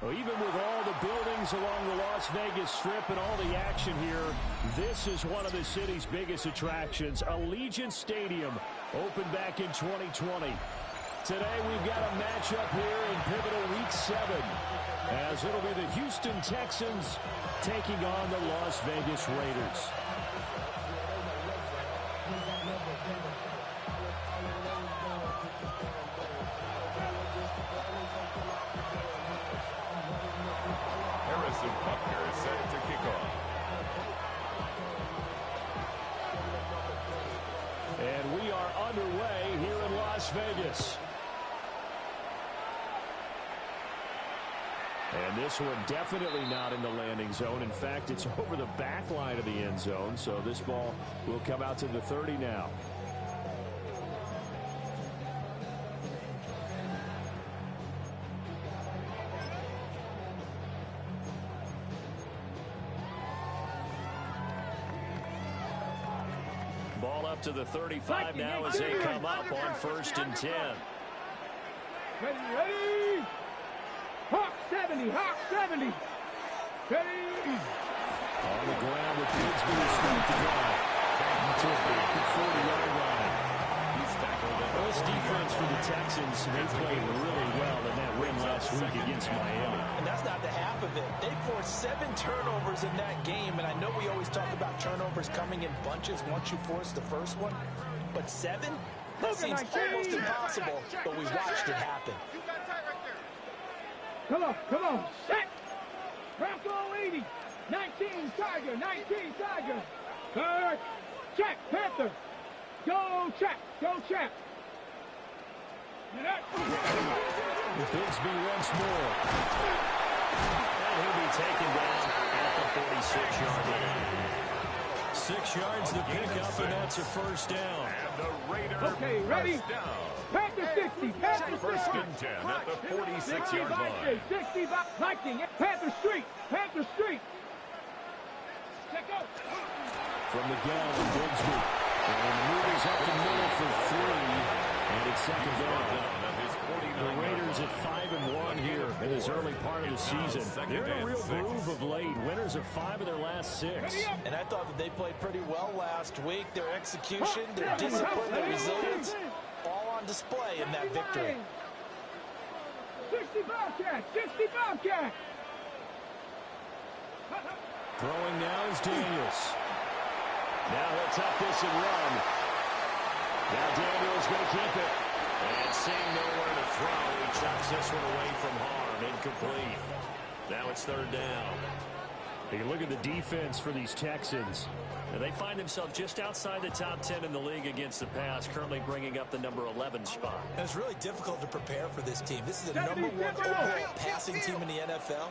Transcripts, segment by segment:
Well, even with all the buildings along the Las Vegas Strip and all the action here, this is one of the city's biggest attractions. Allegiant Stadium opened back in 2020. Today we've got a matchup here in pivotal Week 7, as it'll be the Houston Texans taking on the Las Vegas Raiders. Set to kick off. And we are underway here in Las Vegas. And this one definitely not in the landing zone. In fact, it's over the back line of the end zone. So this ball will come out to the 30 now. Ball up to the 35 now as they come up on 1st and 10. Ready? Hawk 70, Hawk 70. Ready? On the ground with Bigsby to start the drive. To the 40-yard line. He's tackled it. This defense for the Texans, they played really well in that win last week against Miami. And that's not the half of it. They forced 7 turnovers in that game, and I know we always talk about turnovers coming in bunches once you force the first one, but 7? That seems almost impossible, but we watched it happen. Come on, set. Bronco 80, 19 Tiger, 19 Tiger. Third, check, Panther. Go check. Bigsby once more. And he'll be taken down at the 46-yard line. 6 yards to pick up, and that's a first down. And the Raiders okay, ready? Panther 60, Panther 60. First and 10 at the 46-yard line. 60, Viking, Panther Street. Check out. From the gun, Bigsby. And the move is up the middle for 3. And it's second down. The Raiders at 5-1 here in this early part of the season. They're in a real groove of late. Winners of 5 of their last 6. And I thought that they played pretty well last week. Their execution, their discipline, their resilience, all on display in that victory. 60 Bobcat. Throwing now is Daniels. Now he'll tuck this and run. Now Daniels going to keep it. And seeing nowhere to throw, he chucks this one away from harm. Incomplete. Now it's 3rd down. Take a look at the defense for these Texans. And they find themselves just outside the top 10 in the league against the pass, currently bringing up the number 11 spot. And it's really difficult to prepare for this team. This is the number 1 overall passing team in the NFL.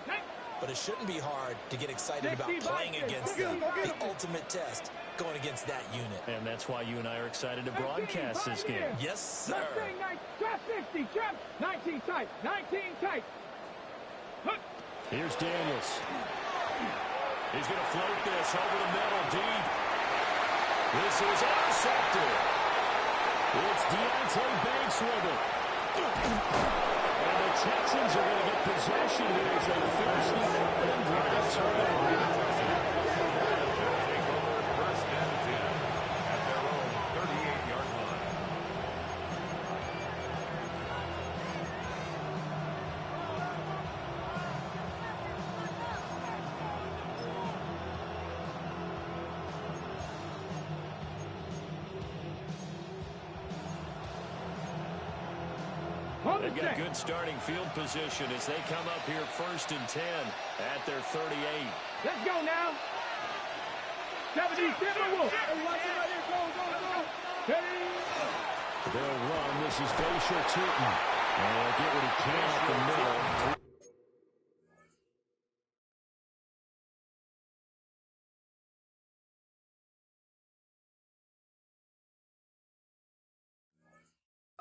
But it shouldn't be hard to get excited about playing against them. The ultimate test going against that unit. And that's why you and I are excited to broadcast this game. Yes, sir. Trap 50, trap 19 tight. Here's Daniels. He's going to float this over the middle deep. This is intercepted. It's Deontay Banks with it. And the Texans are going to get possession here as they finish the opening drive turnover. First and 10 at their own 38-yard line. They've got good starting field position as they come up here 1st and 10 at their 38. Let's go now. 70, Wolf. Go. Ready? They'll run. This is Bayshore Tootin. And they'll get what he can up the middle.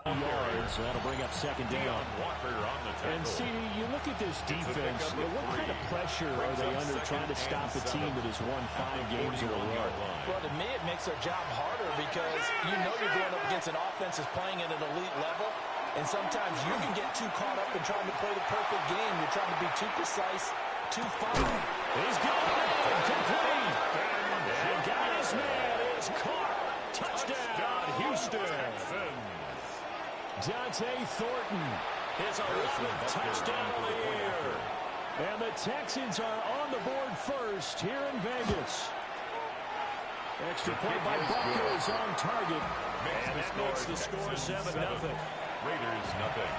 Yards. That'll bring up 2nd down. And see, you look at this defense, what kind of pressure are they under trying to stop a team that has won 5 games in a row? Well, to me, it makes their job harder because you know you're going up against an offense that's playing at an elite level. And sometimes you can get too caught up in trying to play the perfect game. You're trying to be too precise, too fine. He's going in, complete. And got his man, is caught. Touchdown, Houston. Dante Thornton, his 11th touchdown of the year. And the Texans are on the board first here in Vegas. Extra point by Butker is on target. And that makes the score 7-0. Raiders, nothing.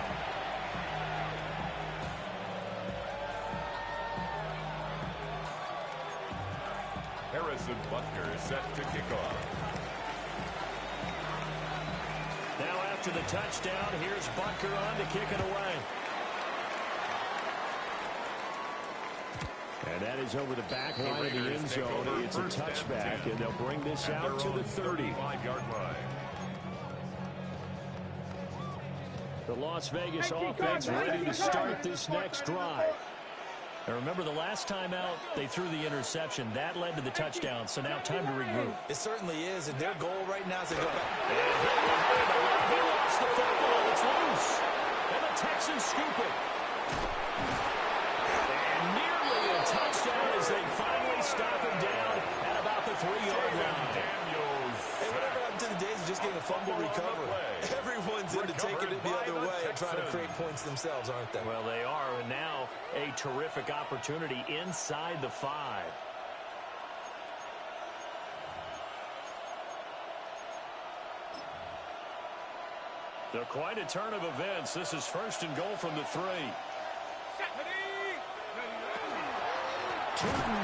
Harrison Butker is set to kick off. Now after the touchdown, here's Butker on to kick it away. And that is over the back line of the end zone. It's a touchback, and they'll bring this out to the 30. 35-yard line. The Las Vegas offense ready to start this next drive. And remember, the last time out, they threw the interception. That led to the touchdown, so now time to regroup. It certainly is, and their goal right now is to go back. He lost the football. It's loose. And the Texans scoop it. And nearly a touchdown as they finally stop him down at about the 3-yard line. Hey, whatever happened to the days of just getting a fumble recovery? Everyone's into taking it the other way and trying to create points themselves, aren't they? Well, they are, and now a terrific opportunity inside the 5. They're quite a turn of events. This is first and goal from the 3. Turton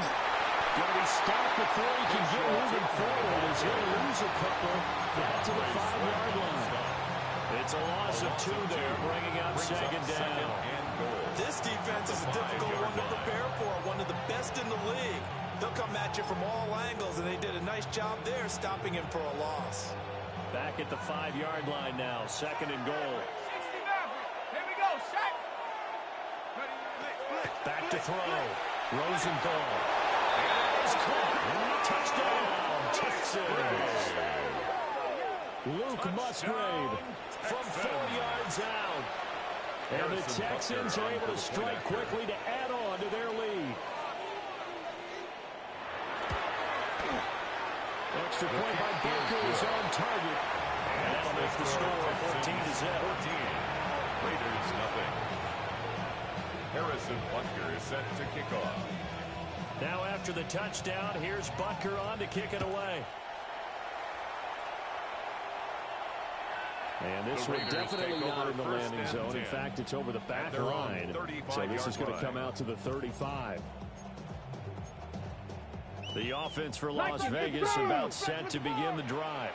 going to be stopped before he can get moving forward as he'll lose a couple back to the 5-yard line. It's a loss of 2 there, bringing up second down. This defense is a difficult one to prepare for, one of the best in the league. They'll come at you from all angles, and they did a nice job there stopping him for a loss. Back at the 5-yard line now, second and goal. Here we go, set. Back to throw. Rosenthal. Touchdown, Texans. Luke Musgrave from 4 yards out. And the Texans are able to strike quickly to add on to their lead. Extra point by Butker is on target. And that'll make the score 14-0. Raiders, nothing. Harrison Butker is set to kick off. Now after the touchdown, here's Butker on to kick it away. And this one definitely not in the landing zone. In fact, it's over the back line. So this is going to come out to the 35. The offense for Las Vegas about set to begin the drive.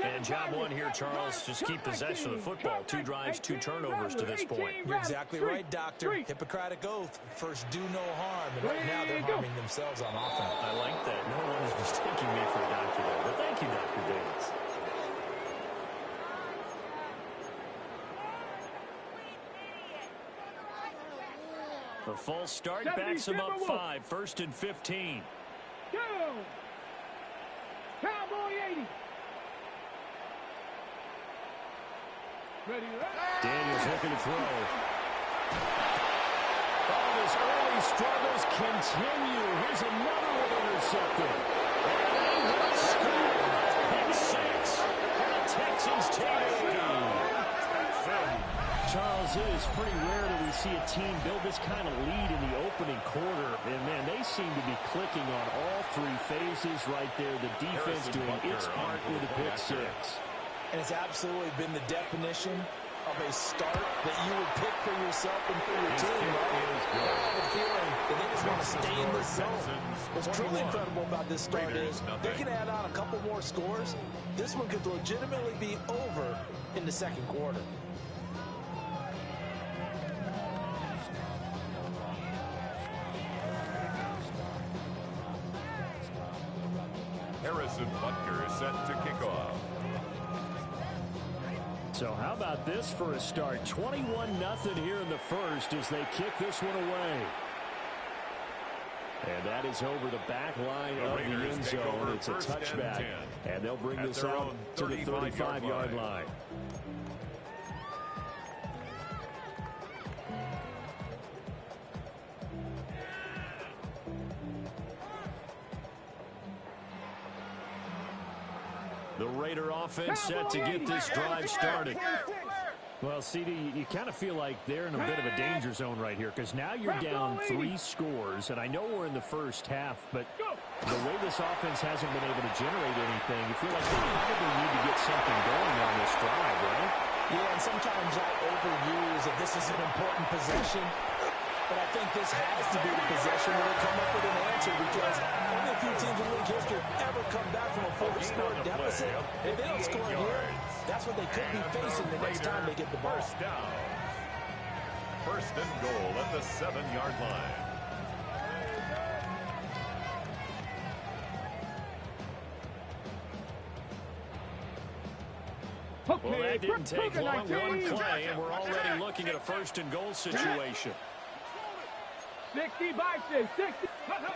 And job one here, Charles, just keep possession of the football. 2 drives, 2 turnovers to this point. You're exactly right, Doctor. Hippocratic oath. First, do no harm. And right now, they're harming themselves on offense. I like that. No one is mistaking me for a doctor there. But thank you, Dr. Davis. The false start backs him up 5. First and 15. Go! Cowboy 80. Ready, Daniels looking to throw. Oh, his early struggles continue. Here's another one intercepted. And they will score. Pick 6 for the Texans team. Charles, it is pretty rare that we see a team build this kind of lead in the opening quarter. And, man, they seem to be clicking on all 3 phases right there. The defense doing its part with a pick 6. And it's absolutely been the definition of a start that you would pick for yourself and for your team. I have a feeling that they just want to stay in this zone. What's truly incredible about this start is they can add on a couple more scores. This one could legitimately be over in the second quarter. Harrison Butker is set to kick off. So how about this for a start? 21-0 here in the first as they kick this one away. And that is over the back line of the end zone. It's a touchback. And they'll bring this out to the 35-yard line. The Raider offense set to get this drive started. Well, CD, you kind of feel like they're in a bit of a danger zone right here because now you're down 3 scores, and I know we're in the first half, but the way this offense hasn't been able to generate anything, you feel like they probably need to get something going on this drive, right? Yeah, and sometimes I overuse that this is an important possession, but I think this has to be the possession where they come up with an answer because only a few teams in league history ever come back from a 40-score deficit. If they don't score here, that's what they could be facing the next time they get the ball. First down. First and goal at the 7-yard line. Well, that didn't take long. One play, and we're already looking at a first and goal situation. 60 boxes, 60. Now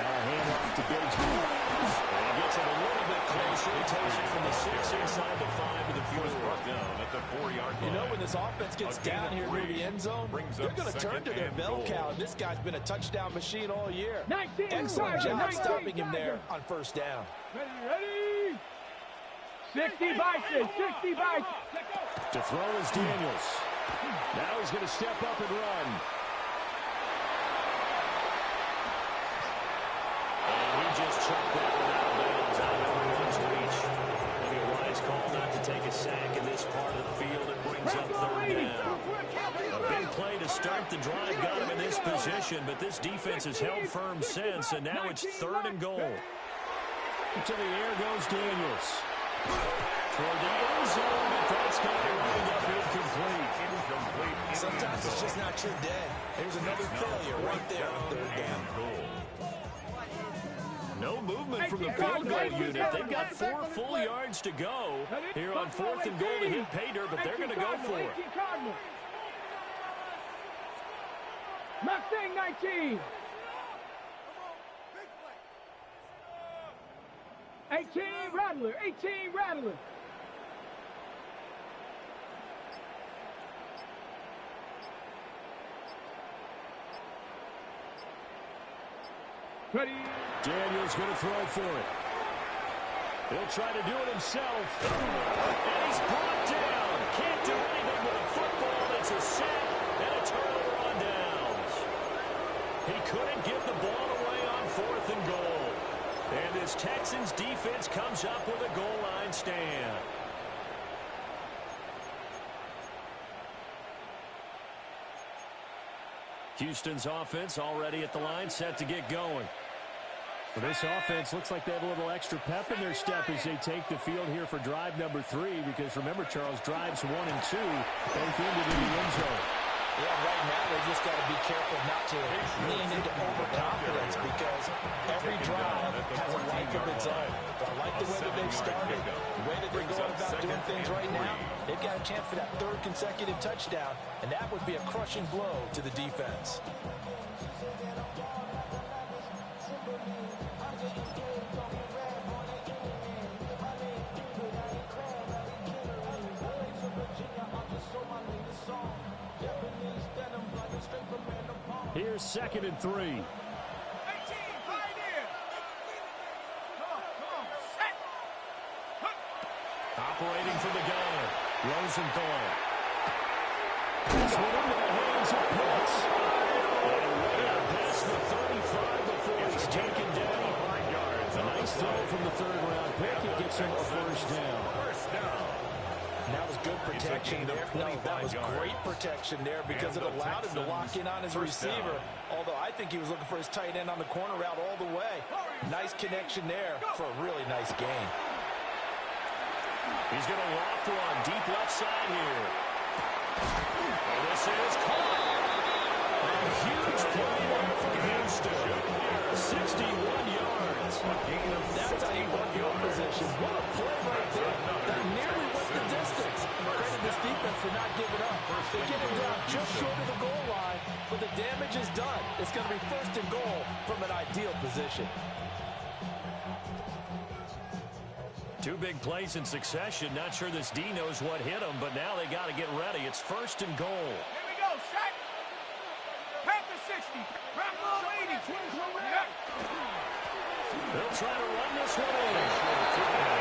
a handoff to Bigsby. And he gets it a little bit closer. He takes it from the 6 inside the 5 to the 4. Brought down at the 4-yard line. You know, when this offense gets down here near the end zone, they're going to turn to their bell cow. And this guy's been a touchdown machine all year. 19, Excellent job stopping him there on first down. Ready? 60 boxes, 60 boxes. To throw is Daniels. Now he's going to step up and run. And he just chucked that one out of bounds out of everyone's reach. Maybe a wise call not to take a sack in this part of the field. It brings up third down. A big play to start the drive got him in this position, but this defense has held firm since, and now it's third and goal. To the air goes Daniels. For the end zone, but that's going to wind up incomplete. Sometimes it's just not your day. Here's another failure right there on third down. No movement from the field goal unit. They've got 4 full yards to go here on 4th and goal to hit pay dirt, but they're going to go for it. Mustang 19. 18 Rattler, 18 Rattler. Ready. Daniels going to throw for it. He'll try to do it himself. And he's brought down. Can't do anything with a football. It's a sack and a turnover on downs. He couldn't get the ball away on 4th and goal. And this Texans defense comes up with a goal line stand. Houston's offense already at the line, set to get going. Well, this offense looks like they have a little extra pep in their step as they take the field here for drive number 3, because remember, Charles, drives 1 and 2 both ended in the end zone. Yeah, right now they just got to be careful not to lean into overconfidence because every drive has a life of its own. But I like the way that they've started, the way that they're going about doing things right now. They've got a chance for that 3rd consecutive touchdown, and that would be a crushing blow to the defense. Here's 2nd and 3. 18, pioneer. Come on, set. Operating from the gun, Rosenthal. This one into the hands of Pitts. And way out past the 35 before he's taken down. A nice throw from the 3rd-round pick. It gets him a first down. And that was good protection there. No, that was great protection there because it allowed him to lock in on his receiver. Although I think he was looking for his tight end on the corner route all the way. Nice connection there for a really nice gain. He's going to loft one deep left side here. And this is caught. A huge play from Houston. 61 yards. That's how you want your position. What a play right there. That nearly went the distance. Credit this defense for not giving up. They get him down just short of the goal line, but the damage is done. It's going to be 1st and goal from an ideal position. 2 big plays in succession. Not sure this D knows what hit him, but now they got to get ready. It's 1st and goal. Here we go, set. Panther 60. Rambo 80. They'll try to run this one in.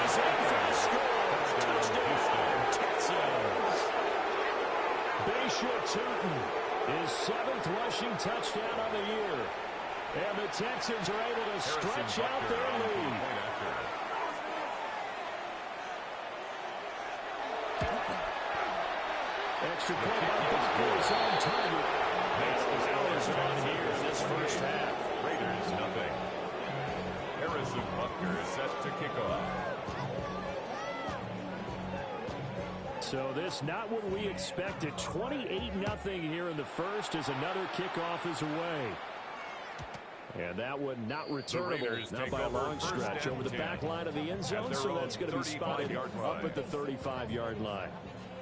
He's in for the score. Touchdown, Texans. Bayshore Tootin, his 7th rushing touchdown on the year. And the Texans are able to stretch out their lead. Extra point by Bucker is on target. Hours on here in this first half. Raiders, nothing. Harrison Bucker is set to kick off. So this not what we expected. 28-0 here in the first as another kickoff is away. And that one not returnable, not by a long stretch, over the back line of the end zone, so that's going to be spotted up at the 35-yard line.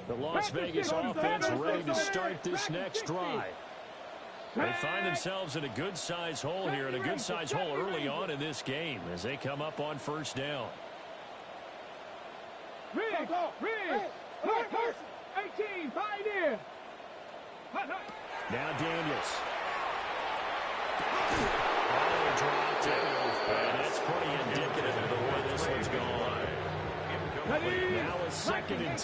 The Las Vegas offense ready to start this next drive. They find themselves in a good-sized hole here, and a good-sized hole early on in this game as they come up on first down. Riggs! 18, pioneer! Now Daniels. Dropped it, and that's pretty indicative of the way this one's going. Now a 2nd and 10.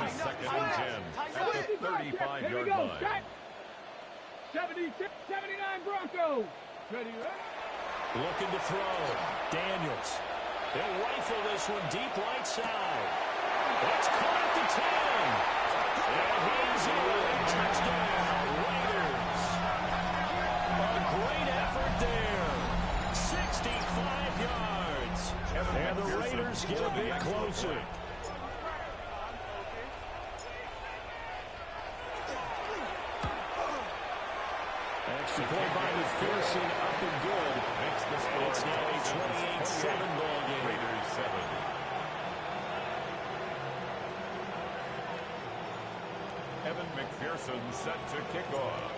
Second and 10 at the 35-yard line. 76, 79 Broncos. Ready, Looking to throw. Daniels. They'll rifle this one deep right side. It's caught at the 10. And he's in. Touchdown, Raiders. A great effort there. 65 yards. And the Raiders get a bit closer. Extra point by McPherson, up and good. Makes the score. It's now a 28-7 ball game. Raiders 7. Evan McPherson set to kick off.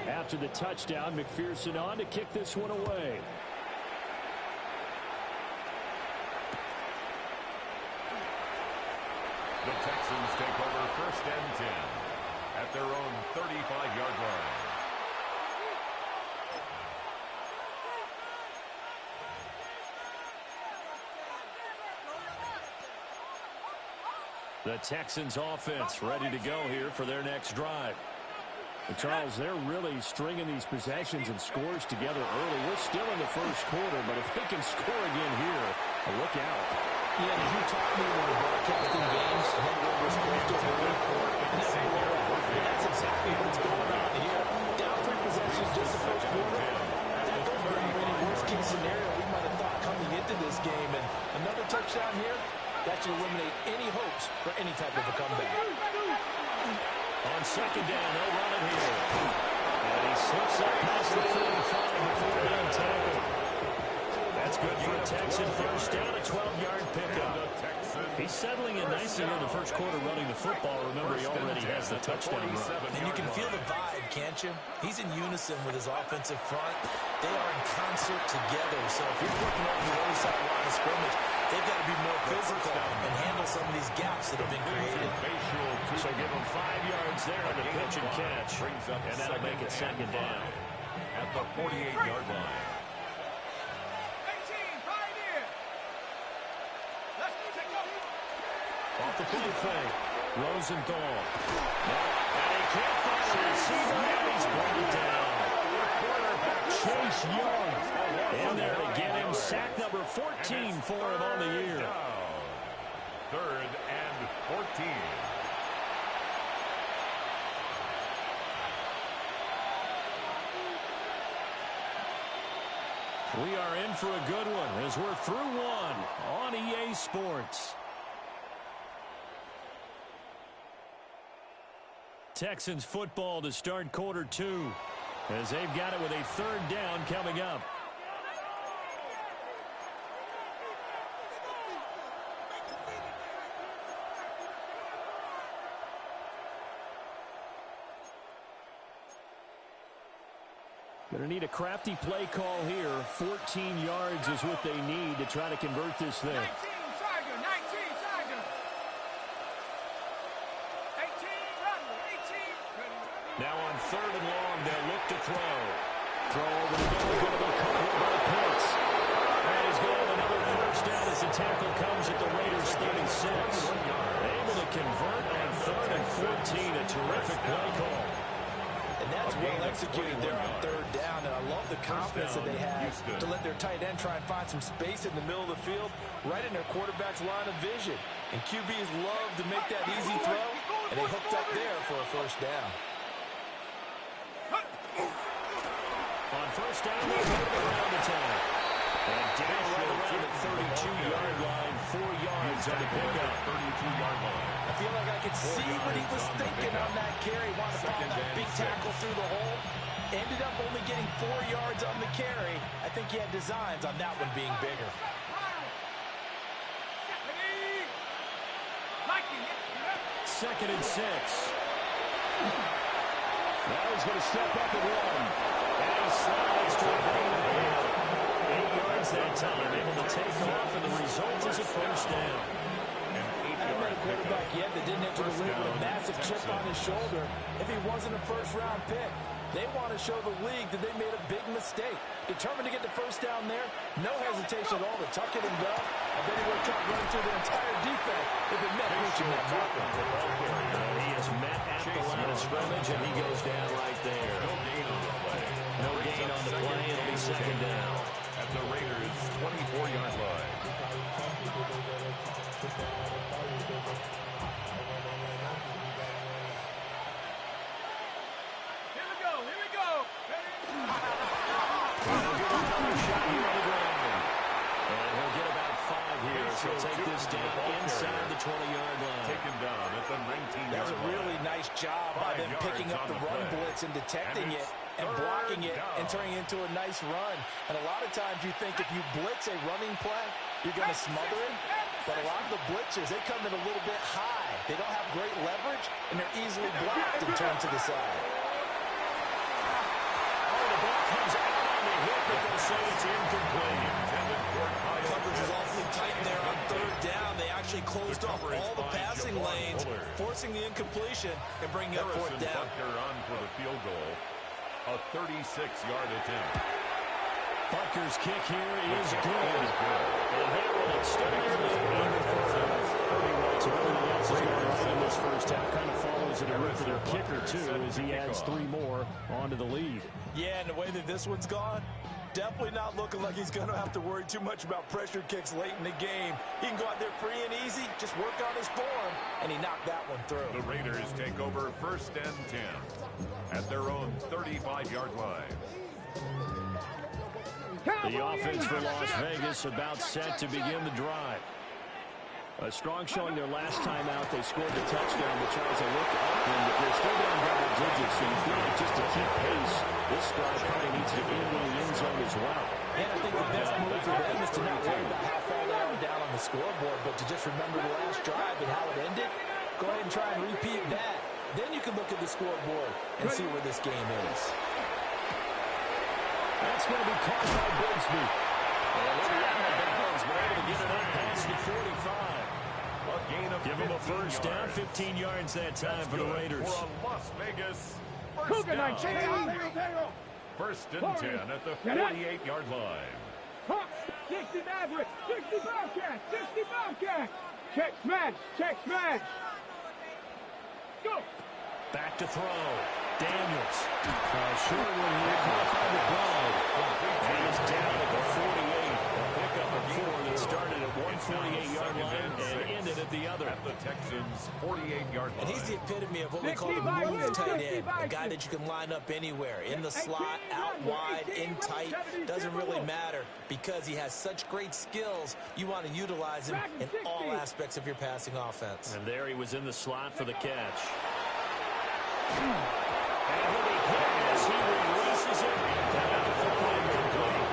After the touchdown, McPherson on to kick this one away. The Texans take over 1st and 10 at their own 35-yard line. The Texans offense ready to go here for their next drive. And Charles, they're really stringing these possessions and scores together early. We're still in the first quarter, but if they can score again here, look out. Yeah, and you taught me when broadcasting games, when we're supposed to win, and that's exactly what's going on here. Down 3 possessions just the first quarter. That does bring you any worst-case scenario we might have thought coming into this game. And another touchdown here, that should eliminate any hopes for any type of a comeback. On 2nd down, no running here. And he slips up past the 45 before being tackled. That's good for a Texan first down, a 12-yard pickup. He's settling in nicely in the first quarter running the football. Remember, he already has the touchdown run. And you can feel the vibe, can't you? He's in unison with his offensive front. They are in concert together. So if you're working over the other side line of scrimmage, they've got to be more physical and handle some of these gaps that have been created. So give him 5 yards there on the pitch and catch. And that'll make it 2nd down. At the 48-yard line. 18, pioneer! Let's take off. Off the play fake. Rosenthal. And he can't find the receiver, and he's brought it down. Chase Young in there to get him. Sack number 14 for him on the year. 3rd and 14. We are in for a good one as we're through one on EA Sports. Texans football to start quarter 2 as they've got it with a 3rd down coming up. Going to need a crafty play call here. 14 yards is what they need to try to convert this thing. 19, Tiger, 19, Tiger. 18, Rattler, 18. Now on 3rd and long, they'll look to throw. Throw over the middle, going to be caught here by Pitts. And he's going to have another first down as the tackle comes at the Raiders' 36. Able to convert on 3rd and 14. A terrific play call. And that's well executed there on 3rd down. And I love the confidence that they have to let their tight end try and find some space in the middle of the field, right in their quarterback's line of vision. And QBs love to make that easy throw, and they hooked up there for a first down. On first down, they go to the ground attack. And down right around the 32-yard line, 4 yards on the pickup. 32-yard line. I feel like I could see what he was thinking on that carry. Wanted to follow that big tackle through the hole. Ended up only getting 4 yards on the carry. I think he had designs on that one being bigger. Second and 6. Now he's going to step up and run. And he slides to a bang. 8 yards that time, able to take off, and the result is a first down. I haven't met a quarterback yet that didn't enter the league with a massive chip on his shoulder if he wasn't a first-round pick. They want to show the league that they made a big mistake. Determined to get the first down there, no hesitation at all to tuck it and go. I bet he would have tried running through the entire defense if it meant reaching that marker. He is met at the line of scrimmage, and he goes down right there. No gain on the play. No gain on the play. It'll be second down. At the Raiders' 24-yard line. He'll take this down inside the 20-yard line. Taken down at the 19-yard line. That's a really nice job by them picking up the run blitz and detecting it and blocking it and turning it into a nice run. And a lot of times you think if you blitz a running play, you're going to smother it. But a lot of the blitzers, they come in a little bit high. They don't have great leverage, and they're easily blocked and turned to the side. Oh, the ball comes out on the hit, but they'll say it's incomplete. Coverage is awfully tight there on 3rd down. They actually closed off all the passing lanes, forcing the incompletion and bringing up 4th down. Butker on for the field goal. A 36-yard attempt. Butker's kick here is good. And they will extend their lead. So everything else is going right in this first half. Kind of follows it in for their kicker, too, as he adds 3 more onto the lead. Yeah, and the way that this one's gone, definitely not looking like he's going to have to worry too much about pressure kicks late in the game. He can go out there free and easy, just work on his form, and he knocked that one through. The Raiders take over 1st and 10 at their own 35-yard line. The offense for Las Vegas about set to begin the drive. A strong showing their last time out. They scored the touchdown, but Charles, I look up, and they're still down double digits, so you feel like just to keep pace, this drive probably needs to end in the end zone as well. And I think the best move for them is to not worry about how far they are down on the scoreboard, but to just remember the last drive and how it ended. Go ahead and try and repeat that. Then you can look at the scoreboard and see where this game is. That's going to be caught by Bigsby. And he'll be out of bounds, but able to get it up past the 45. Give him a first down, 15 yards that time for the Raiders. For a Las Vegas first down. 1st and 10 at the 48-yard line. 60 Maverick, 60 Bobcat, 60 Bobcat. Check smash. Go. Back to throw. Daniels. Short one here. Caught by the Bride. And he's down at the 48. A pickup of 4 that started at 148-yard line and ended at the other. At the Texans' 48-yard line. And he's the epitome of what we call the move tight end. A guy that you can line up anywhere. In the slot, out wide, in tight. Doesn't really matter because he has such great skills. You want to utilize him in all aspects of your passing offense. And there he was in the slot for the catch. And he'll be hit as he releases it. Down the football complete.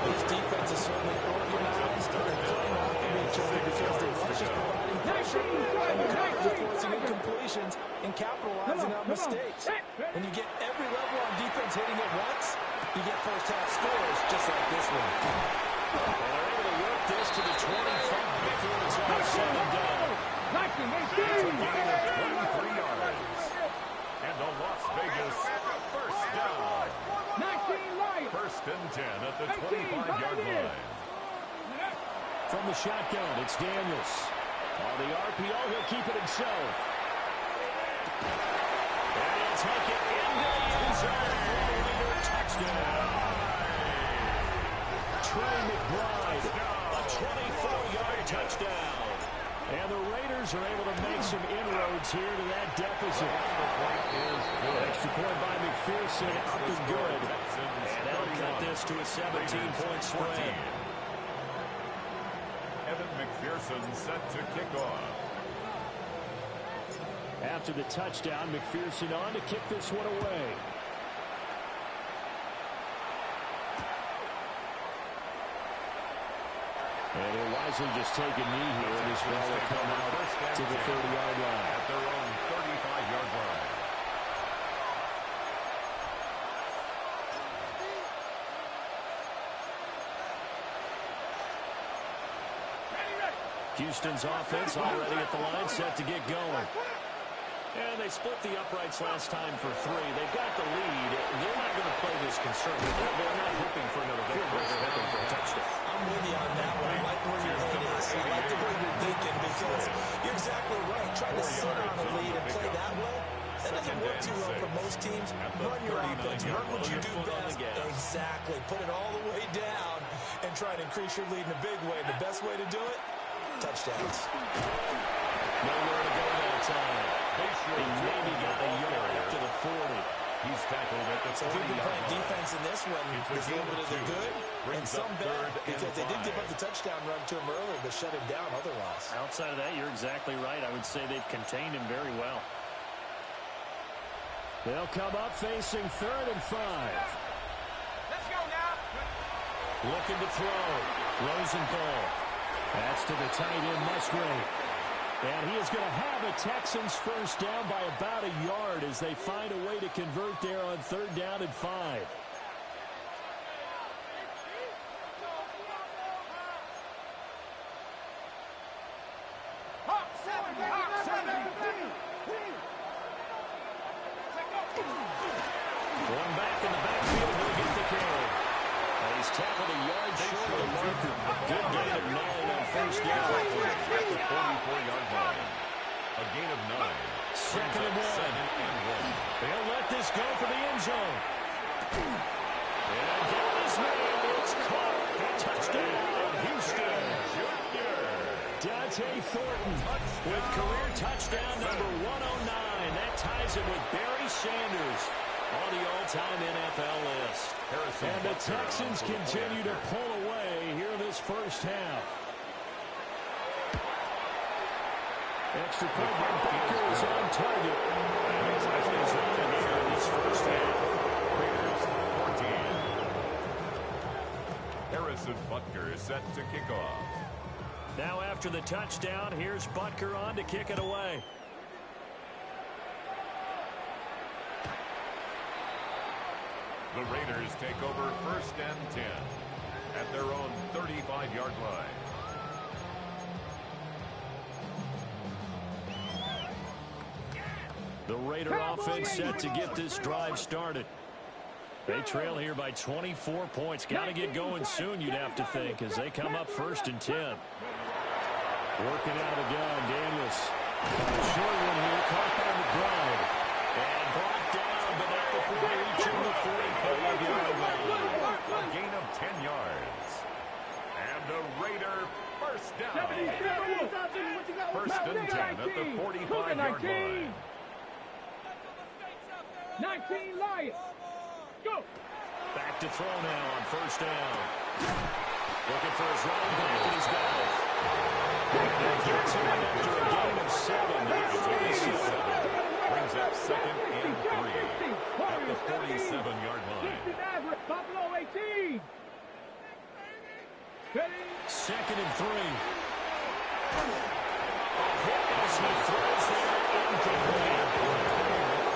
This defense is certainly organized. They're playing off of each other because the rush is providing pressure. And the coverage is forcing incompletions and capitalizing on mistakes. When you get every level on defense hitting at once, you get first-half scores just like this one. And they're able to work this to the 25 before it's all said and done. It's a gain of 23 yards. And the Las Vegas first down. First and 10 at the 25-yard line. From the shotgun, it's Daniels. On the RPO, he'll keep it himself. And he'll take it into the end zone for a leader touchdown. Trey McBride, a 24-yard touchdown. And the Raiders are able to make some inroads here to that deficit. Extra point by McPherson, up and good. And that'll cut this to a 17-point spread. Evan McPherson set to kick off. After the touchdown, McPherson on to kick this one away. And he'll wisely just take a knee here, and this ball will come out to the 30-yard line. At their own 35-yard line. Houston's offense already at the line, set to get going. And they split the uprights last time for 3. They've got the lead. They're not going to play this conservative. They're not hoping for another victory. They're hoping for a touchdown. I'm with you on that one. I like where your head is. I like the way you're thinking because you're exactly right. Trying to sit on a lead and play that way, that doesn't work too well for most teams. Run your offense. Run what you do best. Exactly. Put it all the way down and try to increase your lead in a big way. The best way to do it, touchdowns. Nowhere to go that time. He maybe got a yard up to the 40. He's tackled at the 40-yard line. So if you've been playing defense in this one, there's a little bit of the good and some bad, because they did give up the touchdown run to him earlier, but shut him down otherwise. Outside of that, you're exactly right. I would say they've contained him very well. They'll come up facing 3rd and 5. Let's go now. Looking to throw. Rosenthal. That's to the tight end, Musgrave. And he is going to have a Texans first down by about a yard as they find a way to convert there on 3rd down and 5. Going back in the backfield, he'll get the carry. He's tackled a yard short of the marker. Good gain of 9 on first down. At the 44-yard line. A gain of 9. Second and 1. They'll let this go for the end zone. And down his man. It's caught. Touchdown, Houston. Dante Thornton with career touchdown number 109. That ties him with Barry Sanders on the all-time NFL list. And the Texans continue to pull away here in this first half. Extra point by Butker is on target. And he's on here in this first half. Raiders 14. Harrison Butker is set to kick off. Now after the touchdown, here's Butker on to kick it away. The Raiders take over 1st and 10 at their own 35-yard line. The Raider offense set to get this drive started. They trail here by 24 points. Got to get going soon, you'd have to think, as they come up 1st and 10. Working out of the gun, Daniels. A short one here, caught by McBride. And brought down, but not before reaching the 45-yard line. A gain of 10 yards. And a Raider first down. 1st and 10 at the 45-yard line. 19 Lions. Go. Back to throw now on 1st down. Looking for his running back, and he's got it. That gets him after a gain of 7 to the 47. Brings up 2nd and 3 at the 47-yard line. Buffalo 18. 2nd and 3. As he throws there, incomplete.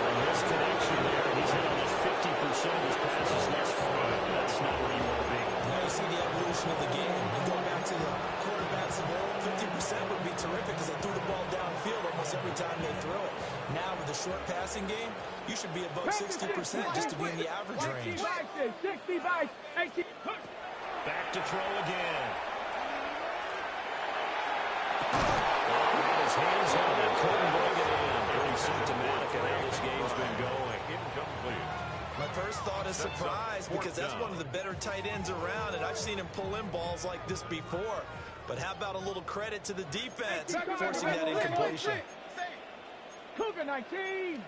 A misconnection there. He's hit almost 50% of his passes thus far. That's not where you want to be. Now you see the evolution of the game. You go back to the quarterbacks of old, 50% would be terrific because they threw the ball downfield almost every time they threw it. Now, with a short passing game, you should be above 60% just to be in the average range. 60 by 18. Back to throw again. His hands on it, couldn't bring it in. Pretty symptomatic of how this game's been going. Incomplete. My first thought is surprise because that's one of the better tight ends around, and I've seen him pull in balls like this before. But how about a little credit to the defense forcing that incompletion? Cougar 19.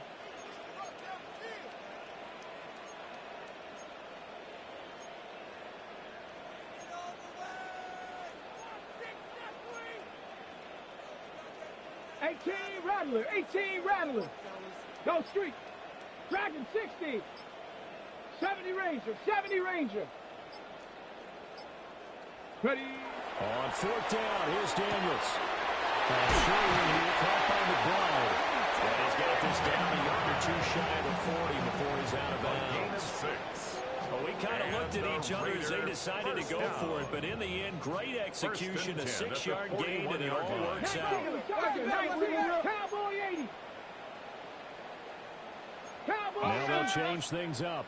Rattler, 18 Rattler. Go street. Dragon 60. 70 Ranger, 70 Ranger. Ready. On fourth down, here's Daniels. Caught by McBride. And he's got this down a yard or two shy of the 40 before he's out of bounds. Well, we kind of looked at each other as they decided to go for it, but in the end, great execution, a 6-yard gain, and it all works out. Cowboy 80. Cowboy Now they'll change things up.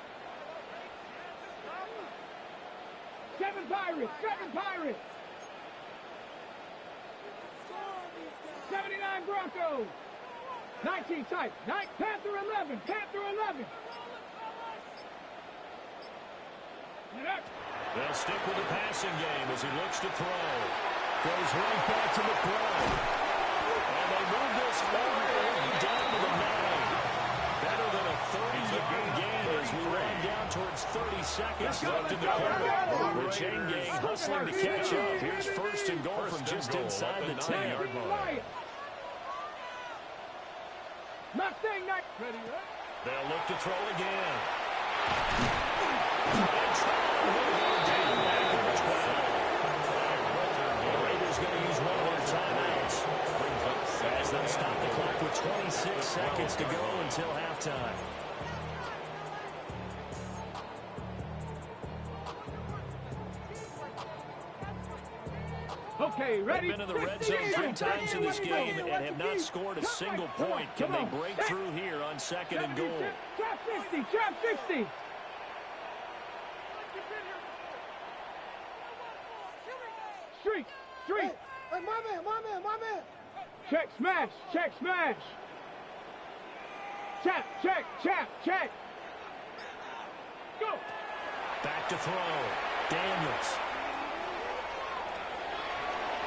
7 Pirates, 7 Pirates. 79 Broncos. 19 type. Panther 11, Panther 11. They'll stick with the passing game as he looks to throw. Goes right back to McBride. And they move this all the way down to the 9. Better than a 30-yard gain as we ran down towards 30 seconds left in the quarter. The chain gang hustling to catch up. Here's first and goal from just inside the 10-yard line. They'll look to throw again. Raiders going to use one of their timeouts as they stop the clock with 26 seconds to go until halftime. Okay, ready? They've been in the red zone 3 times in this game and have not scored a single point. Can they break through here on second and goal? Trap 60, trap 60. Street, street. Hey, my man. Check, smash, check, smash. Chap, check. Go. Back to throw. Daniels.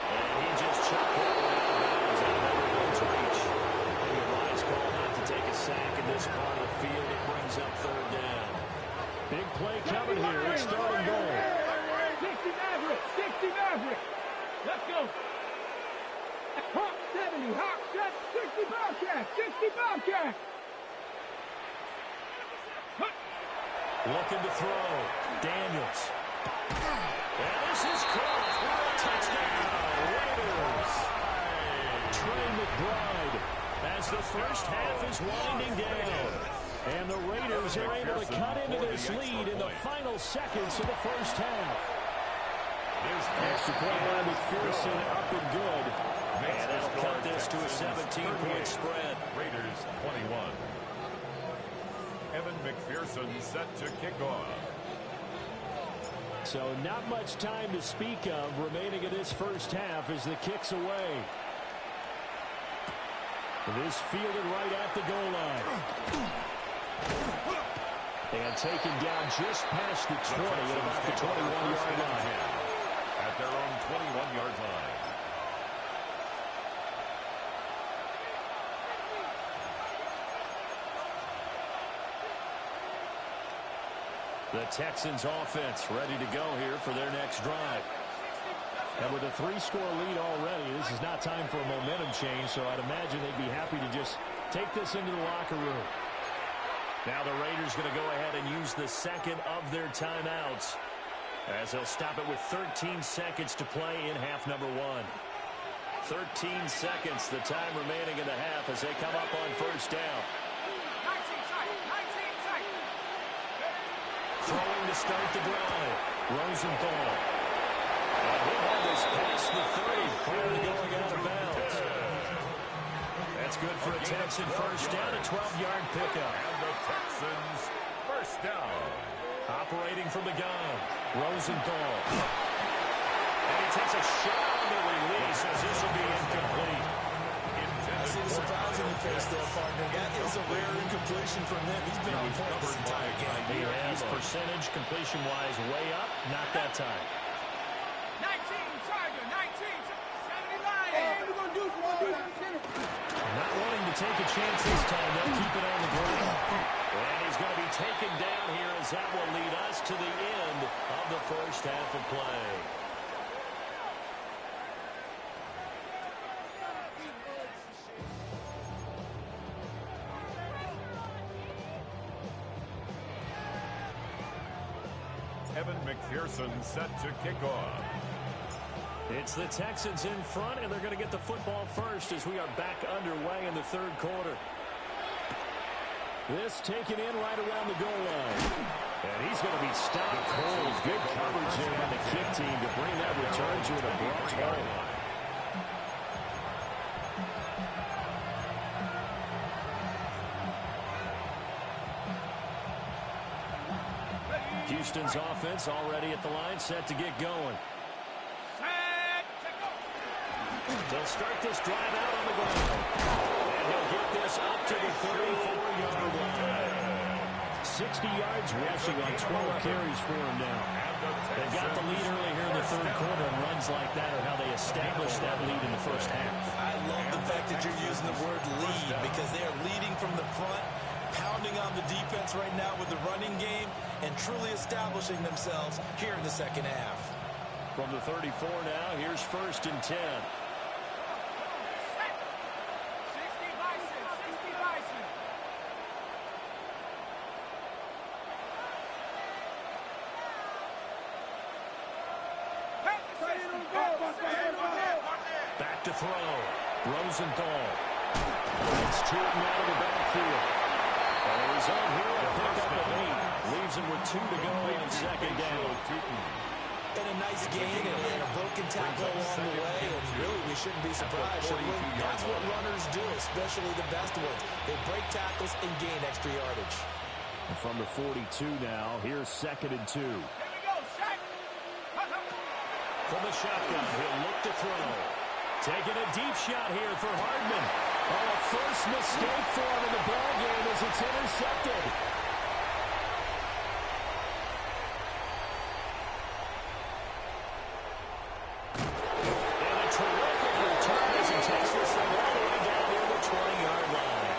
And he just chucked that one out of bounds out of everyone's reach. Maybe a wise call not to take a sack in this part of the field. It brings up third down. Big play coming here. It's third and goal. 60 Maverick. Let's go. Hawk 70, Hawk 60 Bobcat, 60 Bobcat. Looking to throw. Daniels. And this is caught for a touchdown. Raiders. Trey McBride as the first half is winding down. And the Raiders are able to cut into this lead in the final seconds of the first half. Extra point by McPherson, up and good. And that'll cut this to a 17-point spread. Raiders 21. Evan McPherson set to kick off. So not much time to speak of remaining in this first half as the kick's away. This fielded right at the goal line. And taken down just past the 20 at about the 21-yard line. At their own 21-yard line. The Texans offense ready to go here for their next drive. And with a 3-score lead already, this is not time for a momentum change, so I'd imagine they'd be happy to just take this into the locker room. Now the Raiders going to go ahead and use the second of their timeouts as they'll stop it with 13 seconds to play in half number 1. 13 seconds, the time remaining in the half as they come up on first down. Throwing to start the drive. Rosenthal. And he had this past the 30 prior to going out of bounds. That's good for a Texan first down, a 12-yard pickup. And the Texans first down. Operating from the gun, Rosenthal. And he takes a shot on the release as this will be incomplete. I see the surprise in your face there, partner. That is a rare incompletion from him. He's been on point this entire game. He has percentage completion-wise way up, not that time. 19, Tiger, 19, 79. Hey, we're going to do it. Not wanting to take a chance this time. They'll keep it on the ground. And he's going to be taken down here as that will lead us to the end of the first half of play. Evan McPherson set to kick off. It's the Texans in front, and they're going to get the football first as we are back underway in the third quarter. This taken in right around the goal line. And he's going to be stopped cold. Good coverage there by the kick team to bring that return to an abrupt halt. Houston's offense already at the line, set to get going. They'll start this drive out on the ground. And he'll get this up to the 34-yard line. 60 yards rushing on 12 carries for him now. They got the lead early here in the third quarter, and runs like that are how they established that lead in the first half. I love the fact that you're using the word lead because they are leading from the front, pounding on the defense right now with the running game, and truly establishing themselves here in the second half. From the 34 now, here's 1st and 10. Back to throw. Rosenthal. It's to him out of the backfield. And he's on here to pick up a 8. Leaves him with 2 to go on second down. And a nice gain and a broken tackle along the way. And really, we shouldn't be surprised, should we? That's what runners do, especially the best ones. They break tackles and gain extra yardage. And from the 42 now, here's 2nd and 2. From the shotgun, he'll look to throw. Taking a deep shot here for Hardman. Oh, a first mistake for him in the ball game as it's intercepted. And a terrific return as he takes this thing all the way down near the 20-yard line.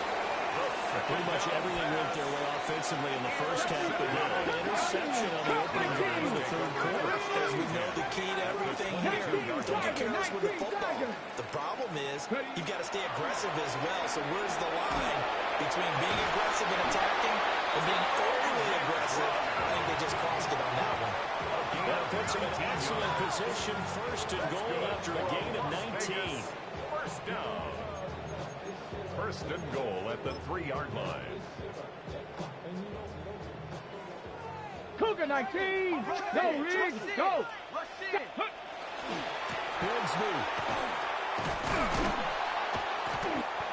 Pretty much everything went their way offensively in the first half, but now an interception on the opening drive of the third quarter. As we know, the key to everything here, don't get careless with the football. The problem is you've got to stay aggressive as well. So where's the line between being aggressive and attacking and being overly aggressive? I think they just crossed it on that one. That puts him in excellent position, 1st and goal after a gain of 19. First down. 1st and goal at the 3-yard line. Cougar 19. Go, Riggs. Go. Bigsby.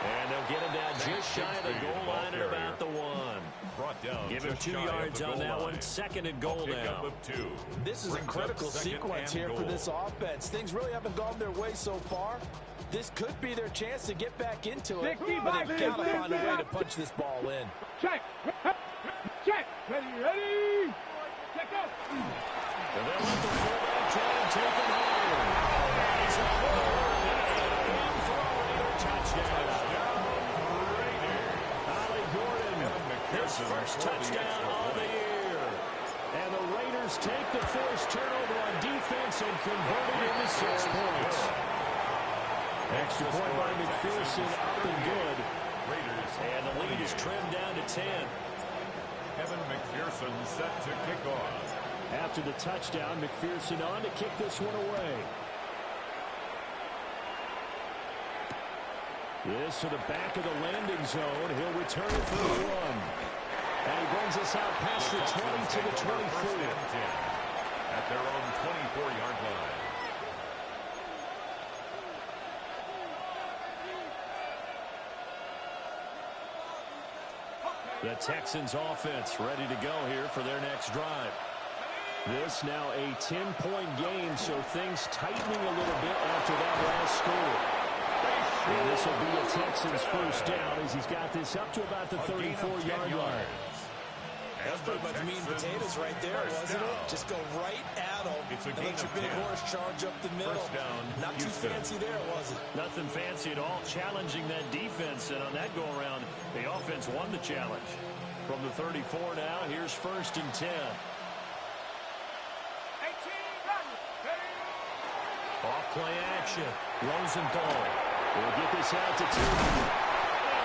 And they'll get him down just shy of the goal line at about the 1. Brought down. Give him 2 yards on that one. 2nd and goal now. This is a critical sequence here for this offense. Things really haven't gone their way so far. This could be their chance to get back into it, but they've got to find a way to punch this ball in. Check. Check. Ready. Check up. And they'll let the fullback try and take him home. He's in for a Raider touchdown. Ollie Gordon, his first touchdown of the year. And the Raiders take the forced turnover on defense and convert it into 6 points. Extra point by McPherson, up and good. And the lead is trimmed down to 10. Evan McPherson set to kick off. After the touchdown, McPherson on to kick this one away. This to the back of the landing zone. He'll return it for the 1. And he brings us out past the 20 to the 24. At their own 24-yard line. The Texans offense ready to go here for their next drive. This now a 10-point game, so things tightening a little bit after that last score. And this will be a Texans first down as he's got this up to about the 34-yard line. That's pretty much meat and potatoes right there, wasn't it? Just go right at them and let your big horse charge up the middle. Not too fancy there, was it? Nothing fancy at all, challenging that defense. And on that go-around, the offense won the challenge. From the 34 now, here's 1st and 10. Off-play action. Rosenthal will get this out to Tucci.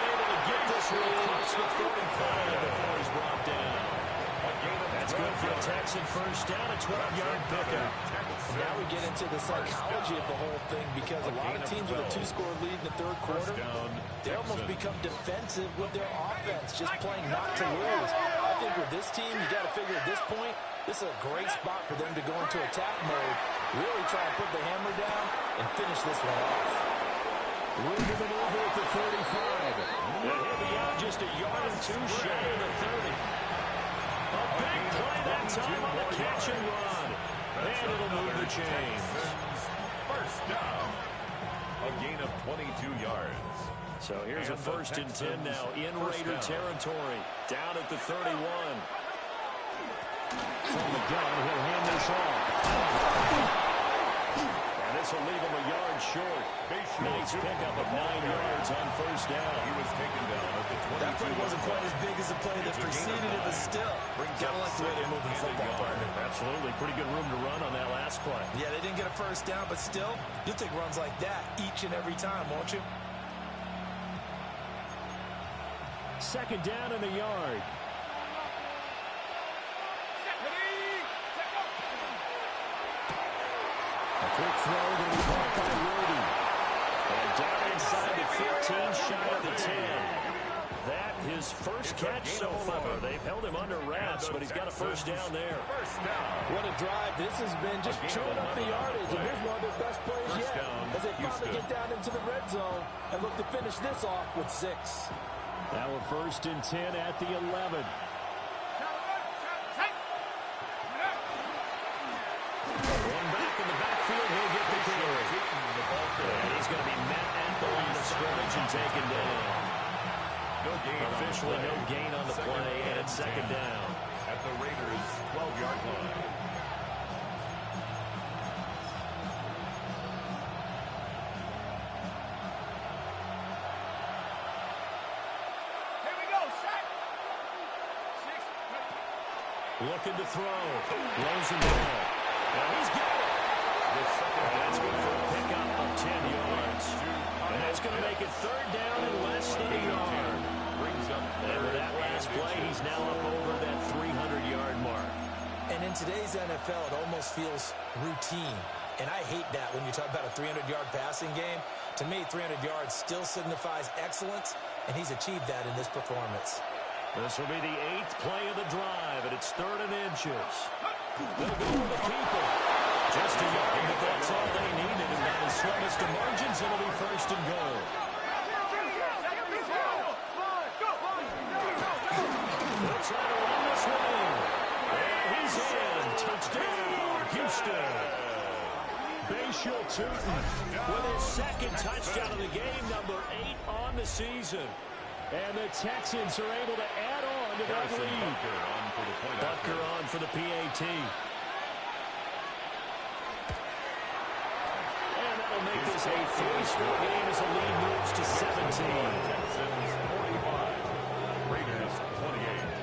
Able to get this real close to 35 before he's brought down. That's good for a Texan first down, a 12-yard pickup. Now we get into the psychology of the whole thing because a lot of teams with a 2-score lead in the third quarter, they almost become defensive with their offense, just playing not to lose. I think with this team, you got to figure at this point, this is a great spot for them to go into attack mode, really try to put the hammer down and finish this one off. Room to maneuver at the 35. He'll be out just a yard and 2 shy of the 30. A big play that time on the catch and run. And it'll move the chains. First down. A gain of 22 yards. So here's a 1st and 10 now in Raider territory. Down at the 31. From the gun, he'll hand this off. And this will leave him a yard short. Nice pickup of 9 yards on 1st down. He was taken down at the 22. That play wasn't quite as big as the play that preceded it, but still, kind of like the way they're moving football, partner. Absolutely. Pretty good room to run on that last play. Yeah, they didn't get a first down, but still, you'll take runs like that each and every time, won't you? 2nd down and a yard. A quick throw to be caught by Rudy. And down inside the 15, shy of the 10. That his first catch so far. They've held him under wraps, but he's got a first down there. What a drive this has been, just chewing up the yardage. And here's one of their best plays yet as they finally get down into the red zone and look to finish this off with 6. Now a 1st and 10 at the 11. One back in the backfield, he'll get the carry. And he's going to be met at the line of scrimmage and taken down. Officially no gain on the play, and it's 2nd down. At the Raiders' 12-yard line. Looking to throw. Rosenthal. Now he's got it. And that's good for a pickup of 10 yards. And that's going to make it 3rd down and less than a yard. And with that last play, he's now up over that 300-yard mark. And in today's NFL, it almost feels routine. And I hate that when you talk about a 300-yard passing game. To me, 300 yards still signifies excellence, and he's achieved that in this performance. This will be the 8th play of the drive, and it's 3rd and inches. They'll go with the keeper. Just a yard, but that's all they needed, and that is slimmest of margins. It'll be 1st and goal. They'll try to run this one in. And he's in. Touchdown, Houston. Bashal Tutin with his 2nd touchdown of the game, number 8 on the season. And the Texans are able to add on to that lead. Butker on for the PAT. And that'll make this a 3-score game as the lead moves to 17. Texans 45. Raiders 28.